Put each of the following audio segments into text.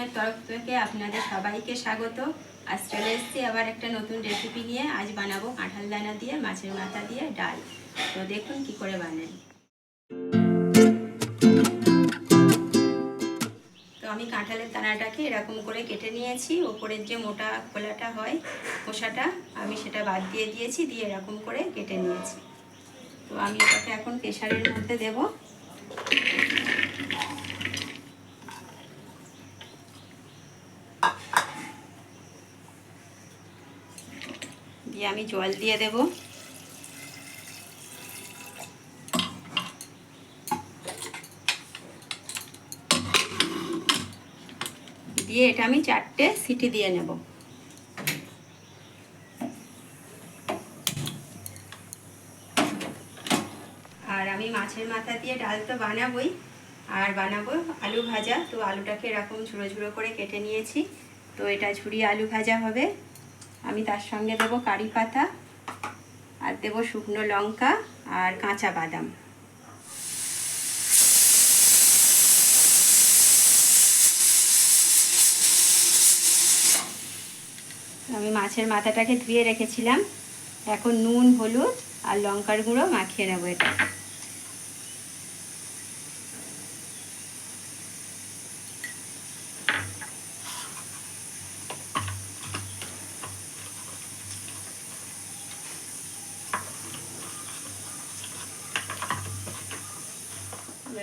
কিচেনের তরফ থেকে আপনাদের সবাইকে স্বাগত। আজ চলে এসেছি আবার একটা নতুন রেসিপি নিয়ে। আজ বানাবো কাঁঠাল দানা দিয়ে মাছের মাথা দিয়ে ডাল। তো দেখুন কি করে বানাই। তো আমি কাঁঠালের দানাটাকে এরকম করে কেটে নিয়েছি। ওপরের যে মোটা খোলাটা হয় খোসাটা আমি সেটা বাদ দিয়ে দিয়েছি, দিয়ে এরকম করে কেটে নিয়েছি। তো আমি এটাকে এখন প্রেসারের মধ্যে দেব। দিয়ে আমি জল দিয়ে দেব। দিয়ে এটা আমি 4টে সিটি দিয়ে নেব। আর আমি মাছের মাথা দিয়ে ডাল তো বানাবোই, আর বানাবো আলু ভাজা। তো আলুটাকে এরকম ঝুড়ো ঝুড়ো করে কেটে নিয়েছি। তো এটা ঝুরি আলু ভাজা হবে। আমি তার সঙ্গে দেবো কারি পাতা, আর দেবো শুকনো লঙ্কা আর কাঁচা বাদাম। আমি মাছের মাথাটাকে ধুয়ে রেখেছিলাম। এখন নুন, হলুদ আর লঙ্কার গুঁড়ো মাখিয়ে নেবো এটা।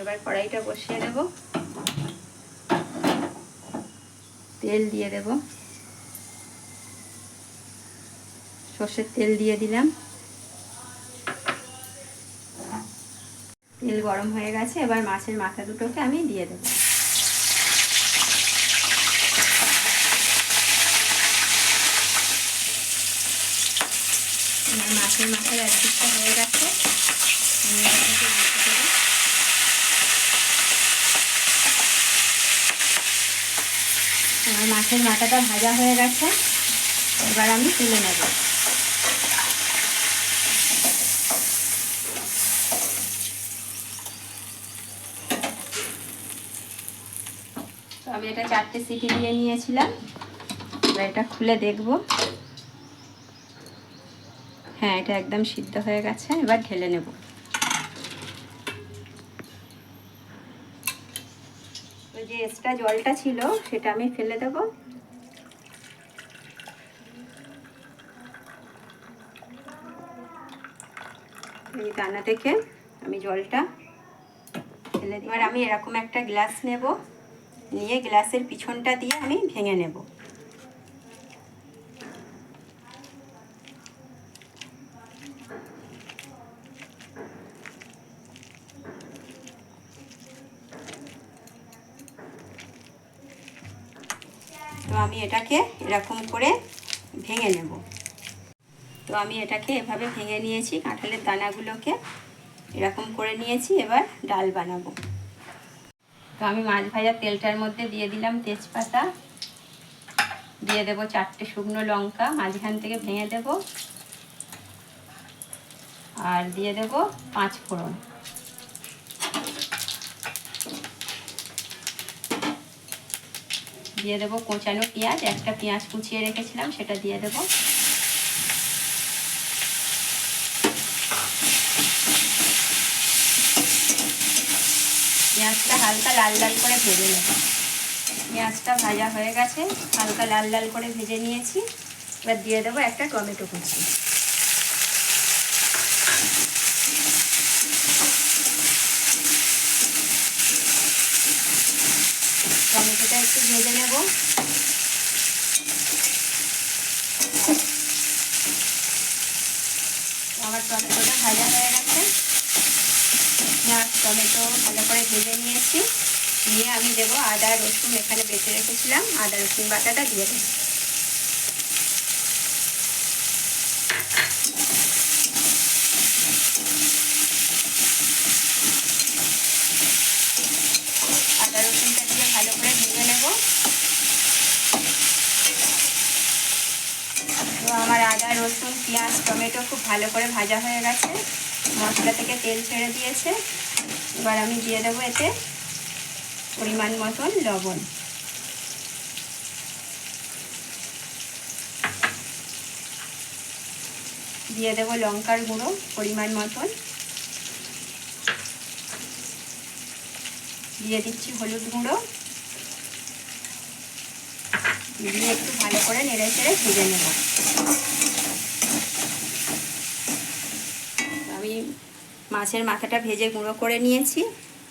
এবার কড়াইটা বসিয়ে দেব, তেল দিয়ে দেব। সর্ষের তেল দিয়ে দিলাম। তেল গরম হয়ে গেছে, এবার মাছের মাথা দুটোকে আমি দিয়ে দেব। মাছের মাথার একদিকটা হয়ে গেছে, আমার মাছের মাথাটা ভাজা হয়ে গেছে। এবার আমি তুলে নেব। তো আমি এটা 4টে সিটি দিয়ে নিয়েছিলাম। এবার এটা খুলে দেখব। হ্যাঁ, এটা একদম সিদ্ধ হয়ে গেছে। এবার ঢেলে নেব। ওই যে এক্সট্রা জলটা ছিল সেটা আমি ফেলে দেব। এই দানা থেকে আমি জলটা ফেলে দিই। এবার আমি এরকম একটা গ্লাস নেব, নিয়ে গ্লাসের পিছনটা দিয়ে আমি ভেঙে নেব। তো আমি এটাকে এরকম করে ভেঙে নেব। তো আমি এটাকে এভাবে ভেঙে নিয়েছি, কাঁঠালের দানাগুলোকে এরকম করে নিয়েছি। এবার ডাল বানাবো। তো আমি মাছ ভাজা তেলটার মধ্যে দিয়ে দিলাম তেজপাতা, দিয়ে দেবো 4টে শুকনো লঙ্কা মাঝখান থেকে ভেঙে দেব, আর দিয়ে দেব 5 ফোড়ন। দিয়ে দেবো কোঁচানো পেঁয়াজ, একটা পেঁয়াজ কুচিয়ে রেখেছিলাম সেটা দিয়ে দেব। পেঁয়াজটা হালকা লাল লাল করে ভেজে নেব। পেঁয়াজটা ভাজা হয়ে গেছে, হালকা লাল লাল করে ভেজে নিয়েছি। এবার দিয়ে দেবো একটা টমেটো কুচি। টমেটোটা একটু ভেজে নেব। আমার টমেটোটা ভাজা হয়ে গেছে। পেঁয়াজ টমেটো ভালো করে ভেজে নিয়েছি। নিয়ে আমি দেবো আদা রসুন, এখানে বেটে রেখেছিলাম আদা রসুন বাটাটা দিয়ে দেবো। আদা রসুনটা দিয়ে ভালো করে ভেজে নেব। তো আমার আদা রসুন পেঁয়াজ টমেটো খুব ভালো করে ভাজা হয়ে গেছে, মশলা থেকে তেল ছেড়ে দিয়েছে। এবার আমি দিয়ে দেবো এতে পরিমাণ মতন লবণ। দিয়ে দেবো লঙ্কার গুঁড়ো পরিমাণ মতন, দিয়ে দিচ্ছি হলুদ গুঁড়ো, দিয়ে একটু ভালো করে নেড়ে চেড়ে ভেজে নেব। আমি মাছের মাথাটা ভেজে গুঁড়ো করে নিয়েছি,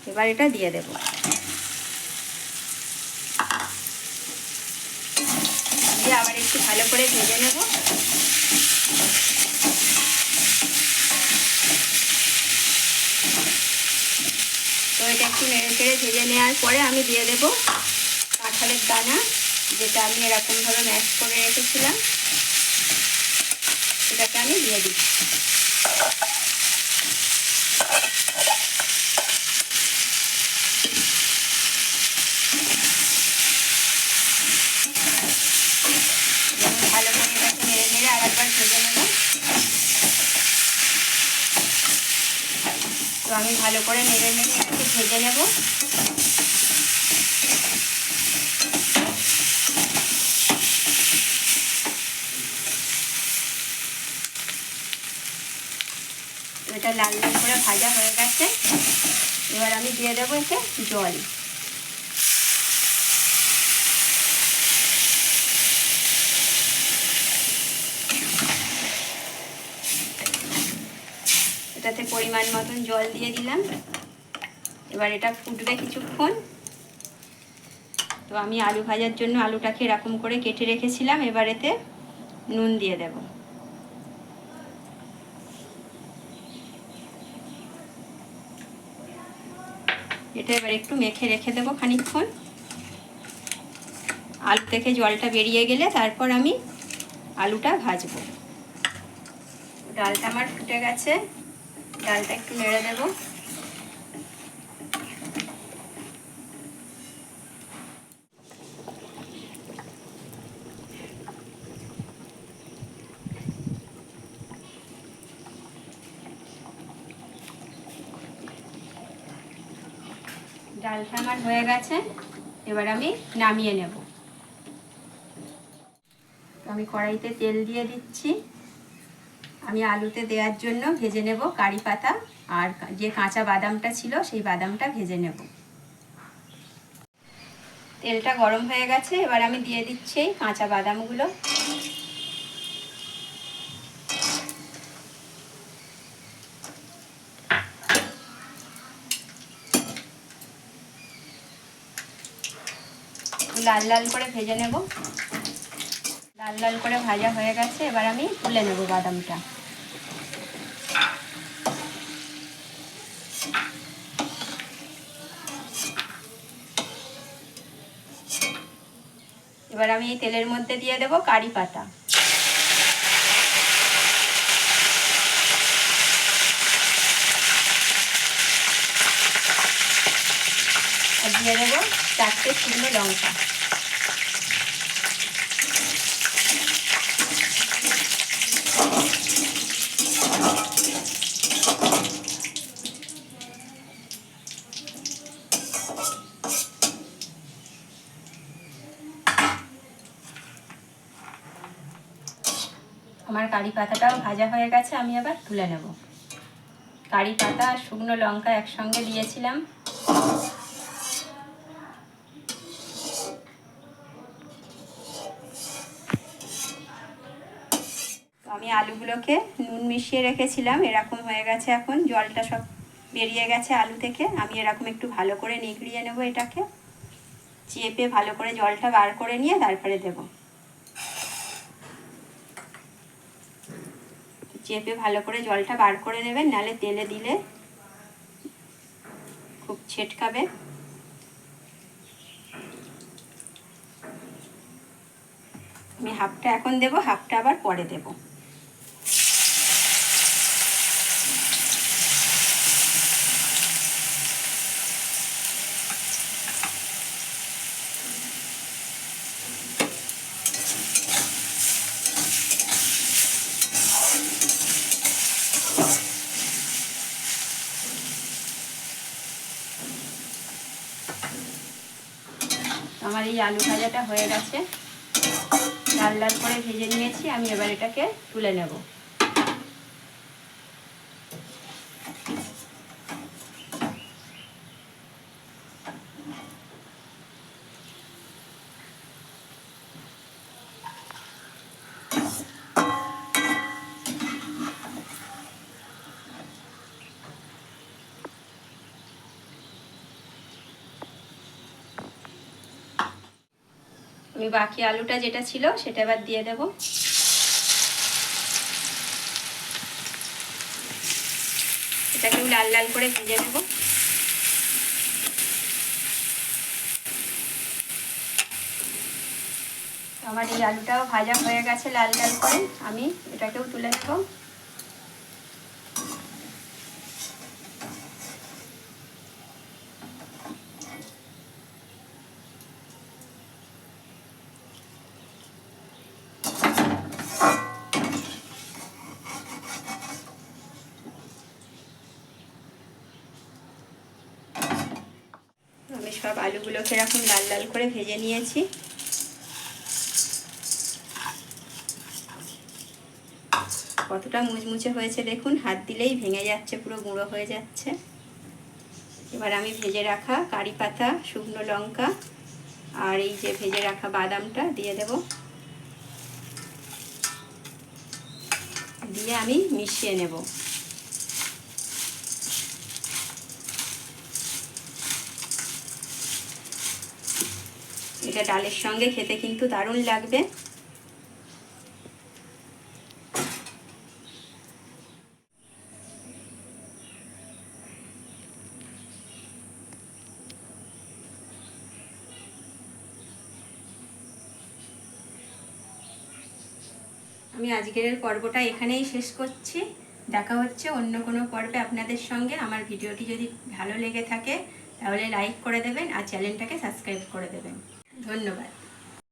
এবার এটা দিয়ে দেব। দিয়ে আবার একটু ভালো করে ভেজে নেব। তো এটা একটু নেড়ে চেড়ে ভেজে নেওয়ার পরে আমি দিয়ে দেব কাঁঠালের দানা, যেটা আমি এরকমভাবে ম্যাশ করে রেখেছিলাম, সেটাকে আমি দিয়ে দিচ্ছি। ভালো করে এটাকে নেড়ে নেড়ে আরেকবার ভেজে নেব। তো আমি ভালো করে নেড়ে নেড়ে এটাকে ভেজে নেব। এটা লাল লাল করে ভাজা হয়ে গেছে, এবার আমি দিয়ে দেবো এতে জল। এটাতে পরিমাণ মতন জল দিয়ে দিলাম। এবার এটা ফুটবে কিছুক্ষণ। তো আমি আলু ভাজার জন্য আলুটাকে এরকম করে কেটে রেখেছিলাম, এবার এতে নুন দিয়ে দেব। এটা এবার একটু মেখে রেখে দেবো খানিকক্ষণ। আলু থেকে জলটা বেরিয়ে গেলে তারপর আমি আলুটা ভাজবো। ডালটা আমার ফুটে গেছে, ডালটা একটু নেড়ে দেবো। ডালটা আমার হয়ে গেছে, এবার আমি নামিয়ে নেব। আমি কড়াইতে তেল দিয়ে দিচ্ছি। আমি আলুতে দেওয়ার জন্য ভেজে নেব কারি পাতা, আর যে কাঁচা বাদামটা ছিল সেই বাদামটা ভেজে নেব। তেলটা গরম হয়ে গেছে, এবার আমি দিয়ে দিচ্ছি কাঁচা বাদামগুলো। লাল লাল করে ভেজে নেব। লাল লাল করে ভাজা হয়ে গেছে, এবার আমি তুলে নেব বাদামটা। এবার আমি এই তেলের মধ্যে দিয়ে দেব কারি পাতা, আর দিয়ে দেব 4টে শুকনো লঙ্কা। আমার কারি পাতাটাও ভাজা হয়ে গেছে, আমি আবার তুলে নেব। কারি পাতা আর শুকনো লঙ্কা একসঙ্গে দিয়েছিলাম। আমি আলুগুলোকে নুন মিশিয়ে রেখেছিলাম, এরকম হয়ে গেছে। এখন জলটা সব বেরিয়ে গেছে আলু থেকে। আমি এরকম একটু ভালো করে নিগড়িয়ে নেব, এটাকে চেপে ভালো করে জলটা বার করে নিয়ে তারপরে দেব। চেপে ভালো করে জলটা বার করে নেবেন, নাহলে তেলে দিলে খুব ছেটকাবে। আমি হাফটা এখন দেব, হাফটা আবার পরে দেব। আমার এই আলু ভাজাটা হয়ে গেছে, লাল লাল করে ভেজে নিয়েছি। আমি এবার এটাকে তুলে নেব। আমি বাকি আলুটা যেটা ছিল সেটা এবার দিয়ে দেব। এটাকেও লাল লাল করে ভেজে নেব। আমার এই আলুটাও ভাজা হয়ে গেছে লাল লাল করে, আমি এটাকেও তুলে নেব। আমি সব আলুগুলোকে এরকম লাল লাল করে ভেজে নিয়েছি। কতটা মুচমুচে হয়েছে দেখুন, হাত দিলেই ভেঙে যাচ্ছে, পুরো গুঁড়ো হয়ে যাচ্ছে। এবার আমি ভেজে রাখা কারি পাতা, শুকনো লঙ্কা আর এই যে ভেজে রাখা বাদামটা দিয়ে দেব। দিয়ে আমি মিশিয়ে নেব। এটা ডালের সঙ্গে খেতে কিন্তু দারুণ লাগবে। আমি আজকের পর্বটা এখানেই শেষ করছি। দেখা হচ্ছে অন্য কোনো পর্বে আপনাদের সঙ্গে। আমার ভিডিওটি যদি ভালো লেগে থাকে তাহলে লাইক করে দেবেন আর চ্যানেলটাকে সাবস্ক্রাইব করে দেবেন। ধন্যবাদ।